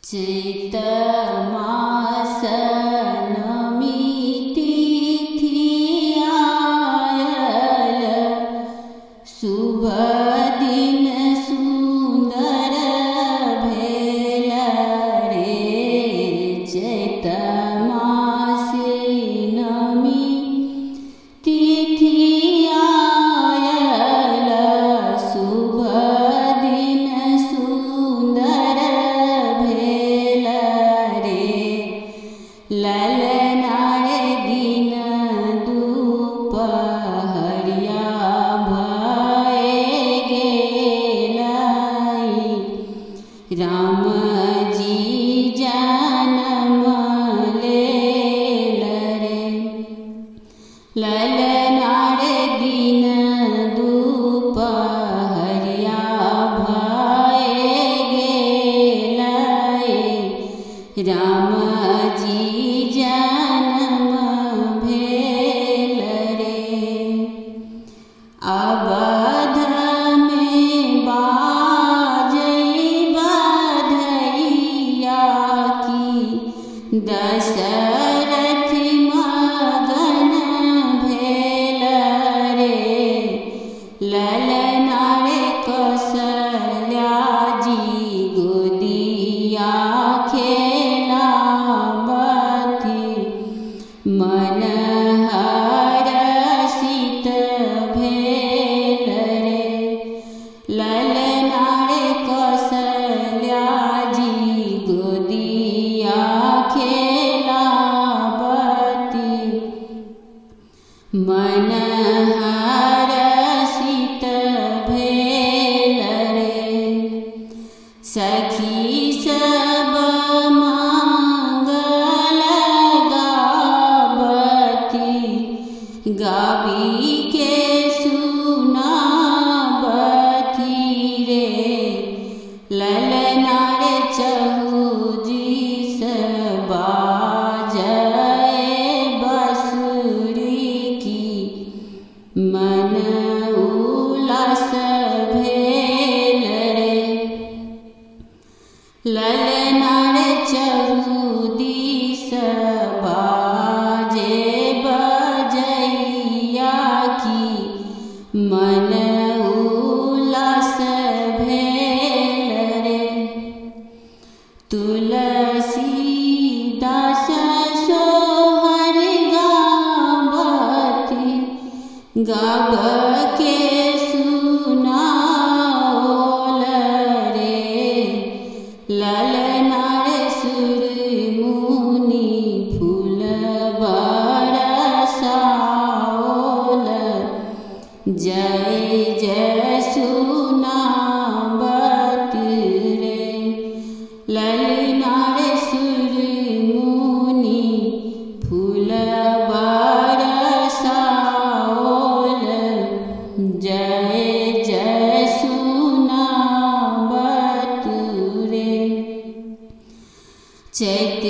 चैत मास नमी तिथि आयल, शुभ दिन सुंदर भेल रे। चैत मासे नमी तिथि आयल, शुभ दिन सुंदर भेल रे। ललनारे दिन दुपहरिया भए गेलै, राम जी जन्म लेल रे। ललनारे दिन दुपहरिया भए गेलै, राम जी जन्म भेल रे। अवध में बाजै बधैया की, दशरथ मगन भेल रे। ललनारे कौशल्या जी गोदिया खेलावती, मन हरषित भेल रे। ललनारे कौशल्या जी गोदिया खेलावती, मन हरषित भेल रे। सखी सब मंगल गावती, गावी के सुनावती रे। ललनारे चहुदिस बाजै बांसुरी की, मन उल्लास भेल रे। ललनारे चहुदिस बाजे बजैया की, मन उल्लास भेल रे। तुलसीदास सोहर गावती, गाव के सुनाओल रे। ललनारे सुर मुनि फूल बरसाओल, जय जय सुनावत रे। ललनारे सुर मुनि फूल बरसाओल, जय जय सुनावत रे। चैत